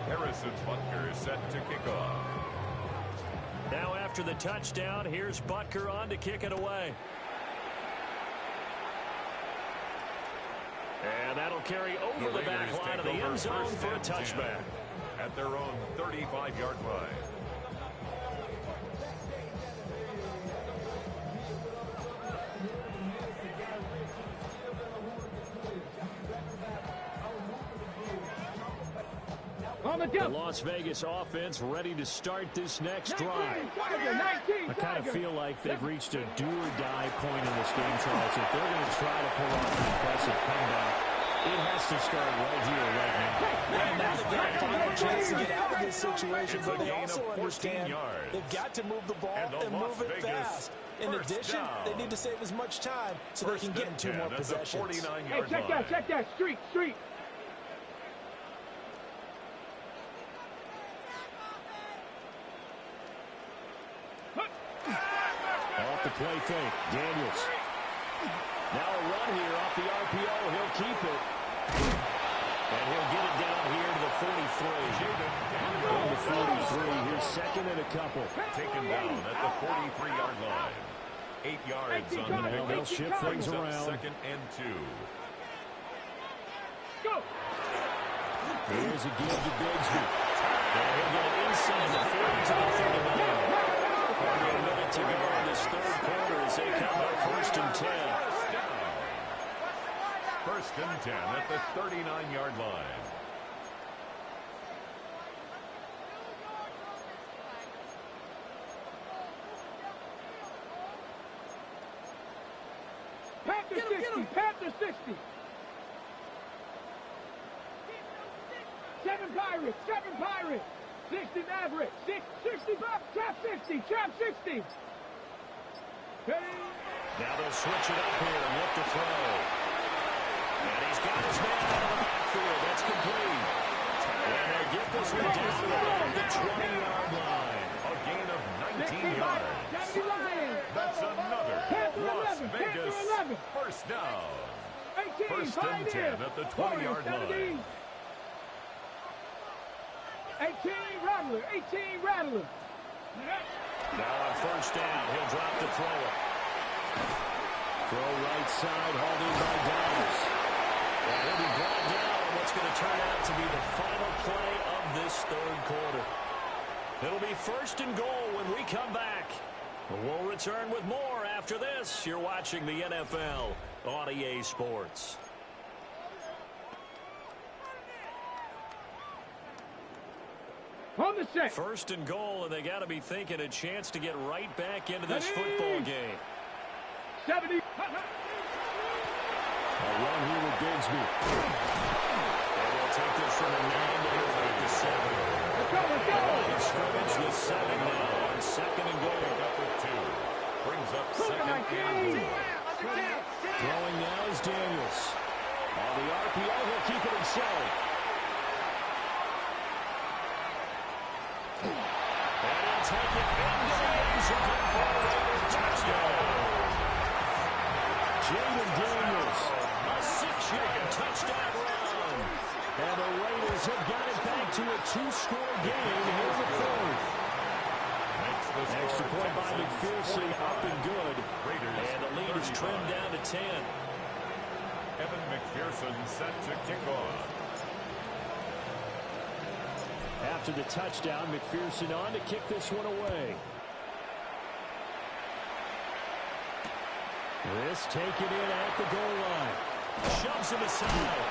Harrison Butker is set to kick off. Now after the touchdown, here's Butker on to kick it away. And that'll carry over the back line of the end zone for a touchback. At their own 35-yard line. The Las Vegas offense ready to start this next drive. I kind of feel like they've reached a do-or-die point in this game, Charles. If they're going to try to pull off an impressive comeback, It has to start right here, right now. And now they've got a final chance to get out of this situation, but they also understand they've got to move the ball and move it fast. In addition, they need to save as much time so they can get in 2 more possessions. Hey, check that. Street. Off the play fake, Daniels. Now a run here off the RPO. He'll keep it. And he'll get it down here to the 43. Down to 43. Here's second and a couple. Taken down at the 43-yard line. 8 yards on the play. They'll shift things around. Second and 2. Go. Here's a give to Bigsby. And he'll get it inside the 40 to the 39. Only a minute to go in this third quarter as they come up first and 10. First and 10 at the 39-yard line. Panther 60. 7 Pirates. 60 Mavericks. 60 Bucks. Trap 60. Now they'll switch it up here and look to throw. And he's got his man out of the backfield. That's complete. And they'll get this one down to the 20-yard line. A gain of 19 yards. That's another Las Vegas first down. 18, First and 10 at the 20-yard line. 18 Rattler. Now on first down, he'll drop to throw it. Throw right side, hauled in by Dallas. And he'll be brought down on what's going to turn out to be the final play of this third quarter. It'll be first and goal when we come back. We'll return with more after this. You're watching the NFL on EA Sports. On the set. First and goal, and they got to be thinking a chance to get right back into this football game. 70. A run here with Bigsby. And they'll take this from a 9 back to 7. Let's go. Line of scrimmage with 7 now on second and goal. Pick up with 2. Brings up second and 2. Throwing now is Daniels. On the RPO, he'll keep it himself. And he'll take it into the end zone for a touchdown. Jaden Daniels, a 6-yard touchdown run. And the Raiders have got it back to a 2-score game here in the fourth. Extra point by McPherson, up and good. And the lead is trimmed down to 10. Evan McPherson set to kick off. After the touchdown, McPherson on to kick this one away. This taken in at the goal line. Shoves him aside.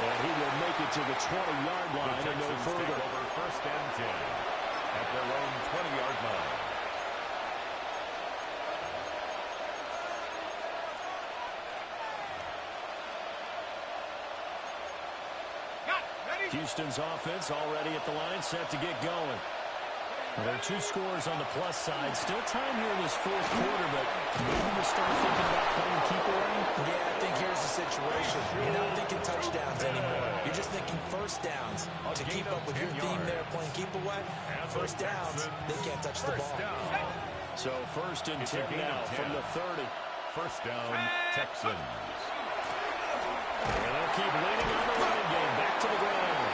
And he will make it to the 20-yard line and no further. Over first and 10 at their own 20-yard line. Houston's offense already at the line, set to get going. Well, there are 2 scores on the plus side. Still time here in this fourth quarter, but maybe you start thinking about playing keep away. Yeah, I think here's the situation. You're not thinking touchdowns anymore. You're just thinking first downs. To keep up with your theme there, playing keep away, first downs, they can't touch the ball. So first and 10 now from the 30. First down, Texans. And they'll keep leaning on the running game. Back to the ground.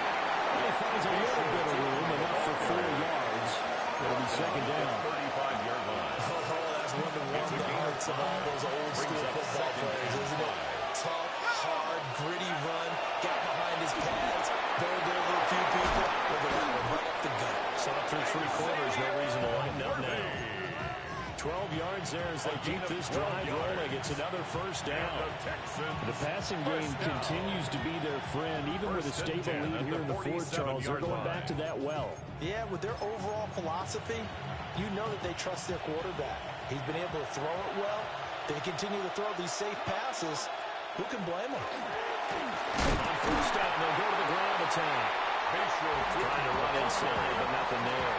He finds a little bit of room, enough for 4 yards. It'll be second down. 35-yard line. Oh, that's one to warm the hearts of all those old school football players, isn't it? Tough, hard, gritty run. Got behind his pads. Bowled over a few people. With a right up the gut. Saw through 3 quarters. No reason to lighten up now. 12 yards there as they keep this drive rolling. It's another first down. The passing game continues to be their friend, even with a stable lead here in the fourth, Charles. They're going back to that well. Yeah, with their overall philosophy, you know that they trust their quarterback. He's been able to throw it well. They continue to throw these safe passes. Who can blame them? On first down, they'll go to the ground attack. Trying to run inside, but nothing there.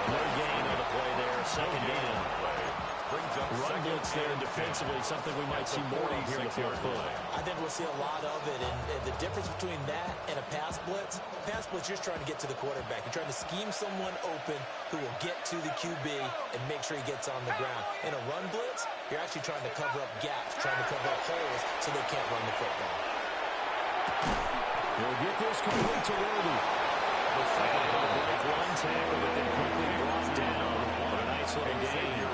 No gain on the play there. Second down. Run blitz there defensively, something we might see more of here in the fourth quarter. I think we'll see a lot of it, and the difference between that and a pass blitz, you're just trying to get to the quarterback. You're trying to scheme someone open who will get to the QB and make sure he gets on the ground. In a run blitz, you're actually trying to cover up gaps, trying to cover up holes so they can't run the football. We'll get this complete to Worthy. One tackle, but then quickly brought down on a nice little gain.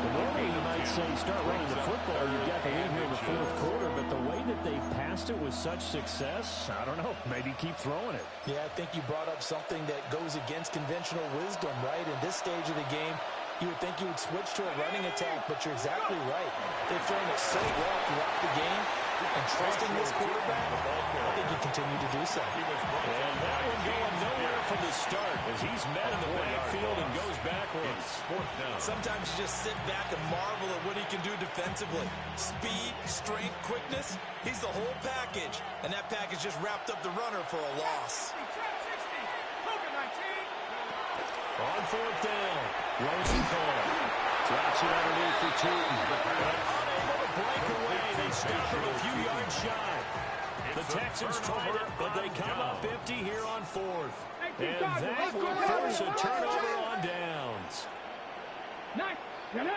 Normally, you might say start running the football. You've got the lead here in the fourth quarter, but the way that they passed it with such success, I don't know, maybe keep throwing it. Yeah, I think you brought up something that goes against conventional wisdom, right? In this stage of the game, you would think you would switch to a running attack, but you're exactly right. They've thrown it so well throughout the game, and trusting this quarterback, I think you continue to do so. And that one going nowhere from the start as he's met in the backfield and goes backwards. Sometimes you just sit back and marvel at what he can do defensively. Speed, strength, quickness, he's the whole package. And that package just wrapped up the runner for a loss. On fourth down, Rosenthal drops it underneath for two. Unable to break away. They stop him a few yards shy. The Texans tried it, but they come up empty here on fourth. And that will force a turnover on downs. 7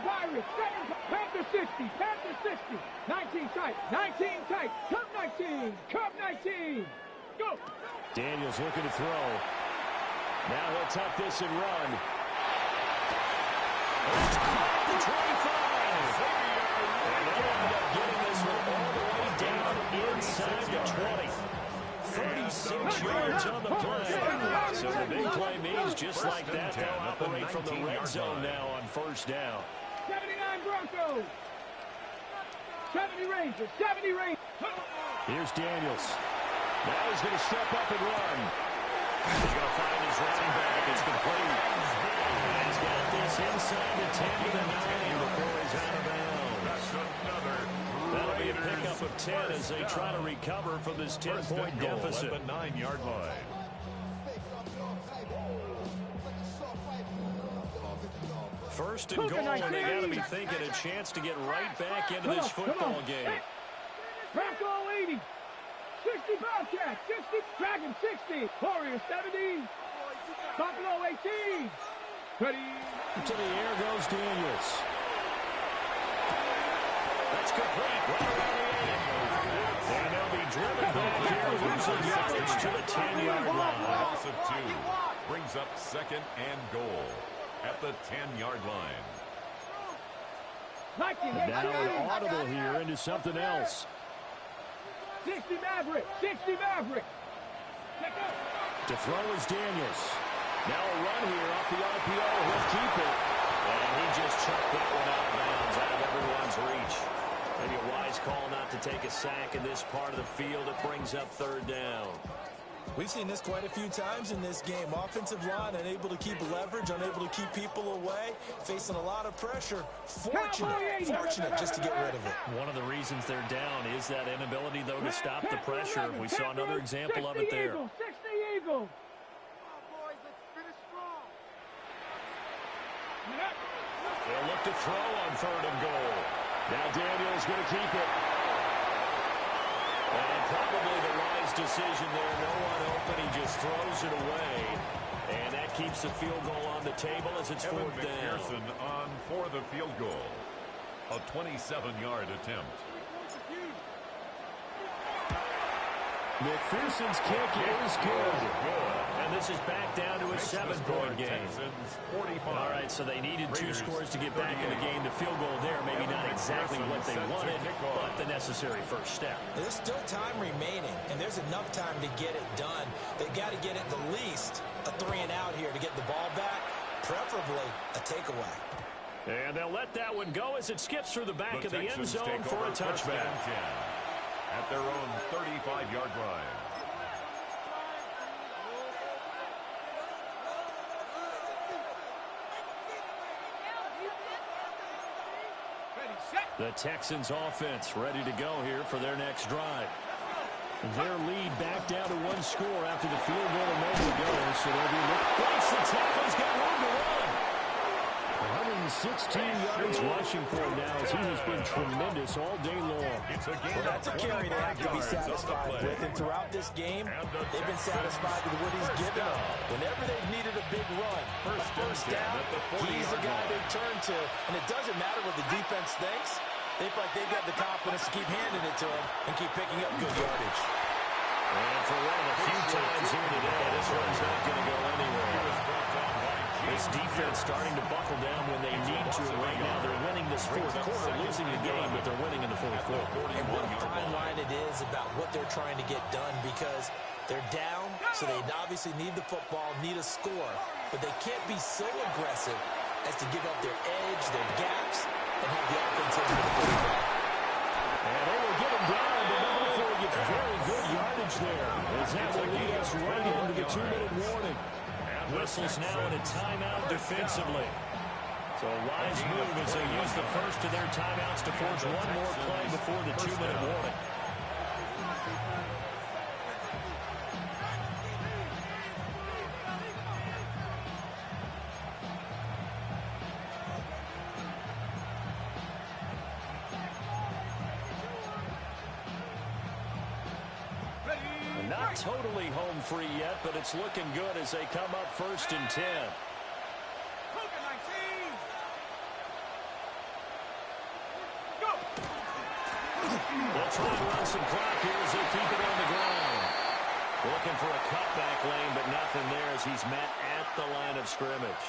Pirates, 7 Panther 60, Panther 60, 19 tight, 19 tight, Cub 19, Cub 19, go! Daniels looking to throw. Now he'll tuck this and run. It's caught the 25. And they end up getting this one all the way down inside the 20. 36 yards on the play. So the big play means just like that, they'll operate from the red zone now on first down. 79 Broncos. 70 Rangers. 70 Rangers. Here's Daniels. Now he's going to step up and run. He's going to find his running back. It's complete. And he's got this inside the 10 to the 9 before he's out of bounds. That'll be a pickup of 10 as they try to recover from this 10-point deficit. At the 9-yard line. First and goal, and they got to be thinking a chance to get right back into this football game. Bronco 80. 60 Bobcats. 60. Dragon 60. Warriors 70. Buffalo 18. Ready. To the air goes Daniels. That's complete. Right around the 8. And they'll be driven back here, losing yards to the 10-yard line. Loss of 2 brings up second and goal at the 10-yard line. Now an audible here into something else. 60 Maverick. 60 Maverick. To throw is Daniels. Now a run here off the RPO. He'll keep it. And he just chucked that one out of bounds, out of everyone's reach. Maybe a wise call not to take a sack in this part of the field. It brings up third down. We've seen this quite a few times in this game. Offensive line unable to keep leverage, unable to keep people away, facing a lot of pressure. Fortunate just to get rid of it. One of the reasons they're down is that inability, though, to stop the pressure. We saw another example of it there. 60 Eagles. They'll look to throw on third and goal. Now Daniels going to keep it. And probably the wise decision there. No one open. He just throws it away. And that keeps the field goal on the table as it's fourth down. McPherson on for the field goal. A 27-yard attempt. McPherson's kick is good. And this is back down to a 7-point game. All right, so they needed 2 scores to get back in the game. The field goal there, maybe not exactly what they wanted, but the necessary first step. There's still time remaining, and there's enough time to get it done. They've got to get at the least a 3-and-out here to get the ball back, preferably a takeaway. And they'll let that one go as it skips through the back of the end zone for a touchback. At their own 35-yard line. The Texans offense ready to go here for their next drive. Their lead back down to one score after the field goal a moment ago. So they'll be breaks the tackle. He's got room to run. 116 yards rushing for him now as he has been tremendous all day long. Well, that's a carry they have to be satisfied with. And throughout this game, they've been satisfied with what he's given them. Whenever they've needed a big run, first down, he's the guy they turn to. And it doesn't matter what the defense thinks. They feel like they've got the confidence to keep handing it to him and keep picking up good yardage. And for one of the few times here today, this one's not going to go anywhere. This defense starting to buckle down when they need to. Right now, they're winning this fourth quarter, losing a game, but they're winning in the fourth quarter. And what a fine line it is about what they're trying to get done, because they're down, so they obviously need the football, need a score, but they can't be so aggressive as to give up their edge, their gaps, and have the offense in the quarterback. And they will get him down, but number 4 gets very good yardage there, as that will lead us right into the 2-minute warning. Whistles now in a timeout defensively. So a wise move as they use the first of their timeouts to force one more play before the 2-minute warning. Not totally home free yet, but it's looking good as they come up 1st and 10. They'll try and run some clock here as they keep it on the ground. Looking for a cutback lane, but nothing there as he's met at the line of scrimmage.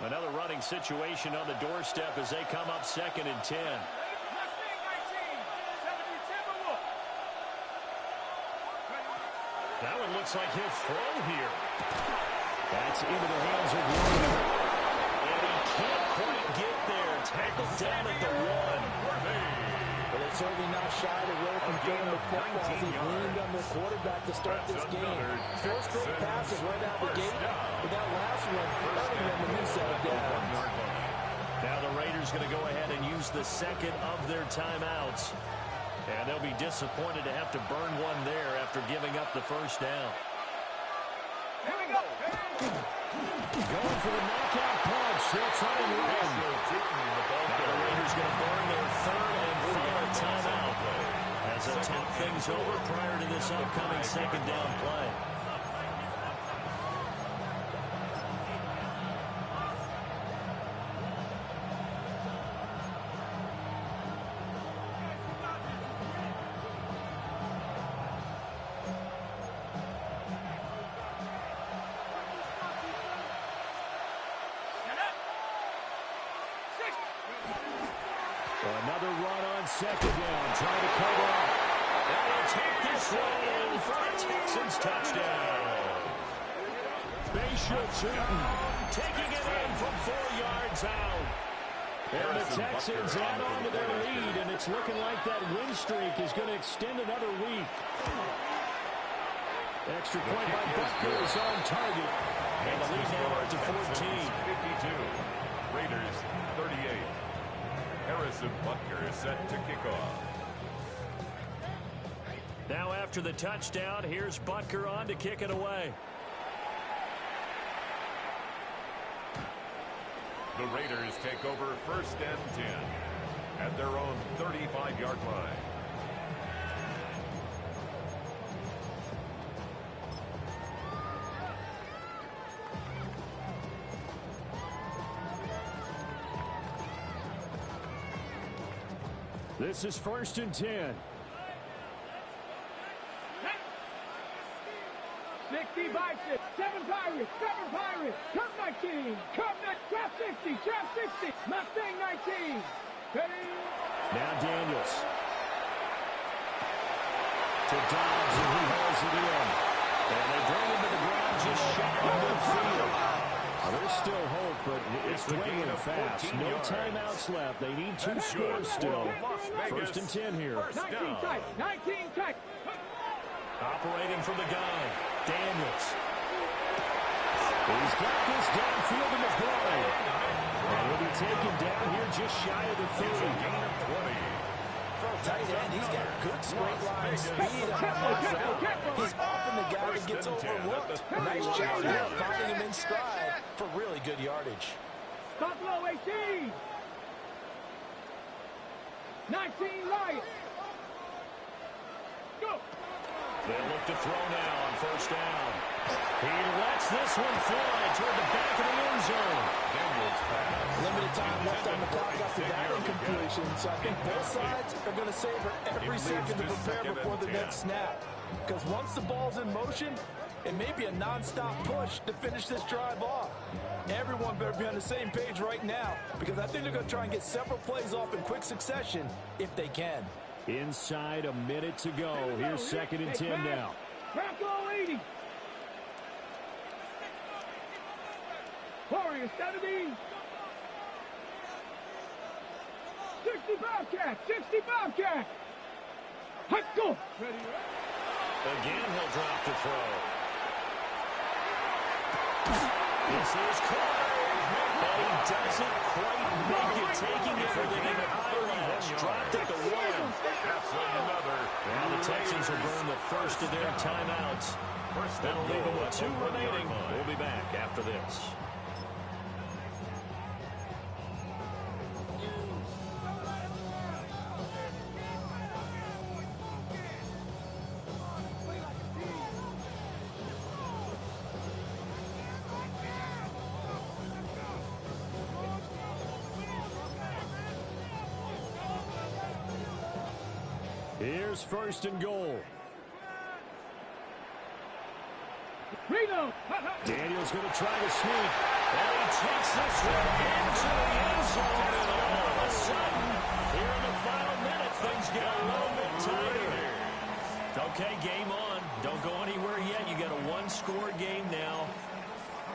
Another running situation on the doorstep as they come up 2nd and 10. That one looks like he'll throw here. That's into the hands of Warner. And he can't quite get there. Tackled down at the 1. But they're certainly not shy away from throwing the football as he leaned on their quarterback to start this game. 4 straight passes right out the gate, but that last one earning them a new set of downs. Now the Raiders going to go ahead and use the second of their timeouts. And they'll be disappointed to have to burn one there after giving up the first down. Here we go. Going for the knockout punch. They'll try and run. Now the Raiders going to burn their 3rd and final timeout as they talk things over prior to this upcoming 2nd down play. Another run on 2nd down, trying to cover up. And they'll take this one in for a Texans touchdown. Bishop taking it in from 4 yards out. And the Texans add on to their lead, and it's looking like that win streak is going to extend another week. Extra point by Butker is on target. And the lead now up to 14. 52. Raiders 38. Harrison Butker is set to kick off. Now after the touchdown, here's Butker on to kick it away. The Raiders take over 1st and 10 at their own 35-yard line. This is 1st and 10. 60 by 6, 7 Pirates, Cup 19, Trap 60, Mustang 19. Ready? Now Daniels. To Dobbs, and he hauls it in. And they bring him to the ground just shy of midfield. There's still hope, but it's dwindling fast. No timeouts left. They need 2 scores still. 1st and 10 here. 19 tight. 19 tight. Operating from the gun, Daniels. He's got this downfield in the play. And he'll be taken down here just shy of the 30. For a tight end, he's got good straight line speed on that route. He's often the guy that gets overlooked. Nice job there, finding him in stride for really good yardage. Stop low, 18. 19 Lions. Go. They'll look to throw now on 1st down. He lets this one fly toward the back of the end zone. Limited time left on the clock after that incompletion, so I think both sides are going to savor every second to prepare before the next snap. Because once the ball's in motion, it may be a non-stop push to finish this drive off. Everyone better be on the same page right now, because I think they're going to try and get several plays off in quick succession if they can. Inside a minute to go. Here's 2nd and 10 now. Crack low, 80. Warriors, 70. 60 Bobcat. 60 Bobcat. Let's go. Ready, Again, he'll drop to throw. This is caught. But he doesn't quite make it, taking it for the eyelash. Dropped at the 1. Now the Texans will burn the first of their timeouts. That'll leave them with 2 remaining. We'll be back after this. Here's 1st and goal. Reno. Daniels going to try to sneak. And he takes this one into the end zone. And all of a sudden, here in the final minute, things get a little bit tighter. Okay, game on. Don't go anywhere yet. You got a 1-score game now.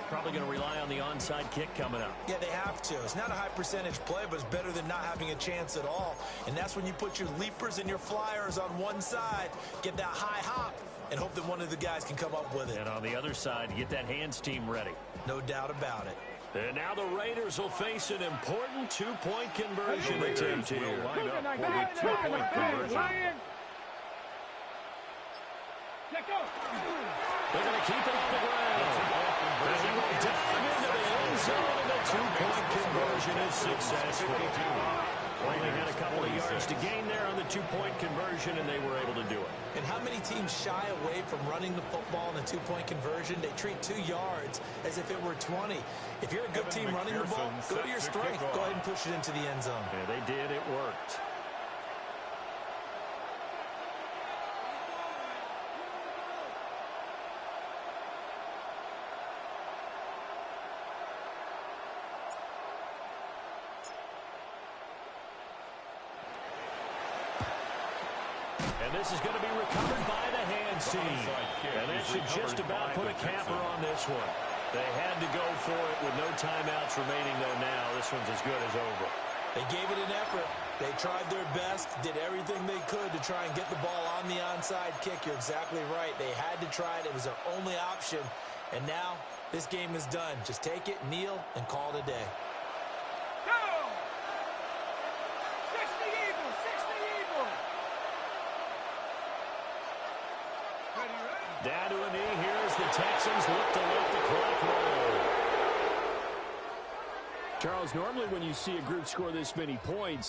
Probably going to rely on the onside kick coming up. Yeah, they have to. It's not a high percentage play, but it's better than not having a chance at all. And that's when you put your leapers and your flyers on one side, get that high hop, and hope that one of the guys can come up with it. And on the other side, get that hands team ready. No doubt about it. And now the Raiders will face an important 2-point conversion attempt here. Line up for the 2-point conversion. Let go. They're going to keep it on the ground. And he will dive into the end zone, and the 2-point conversion is successful. Only had a couple of yards to gain there on the 2-point conversion, and they were able to do it. And how many teams shy away from running the football in a 2-point conversion? They treat 2 yards as if it were 20. If you're a good team running the ball, go to your strength. Go ahead and push it into the end zone. Yeah, they did. It worked. And this is going to be recovered by the hands team. And that should just about put a capper on this one. They had to go for it with no timeouts remaining, though, now. This one's as good as over. They gave it an effort. They tried their best, did everything they could to try and get the ball on the onside kick. You're exactly right. They had to try it. It was their only option. And now this game is done. Just take it, kneel, and call it a day. Down to a knee here as the Texans look to let the clock roll. Charles, normally when you see a group score this many points,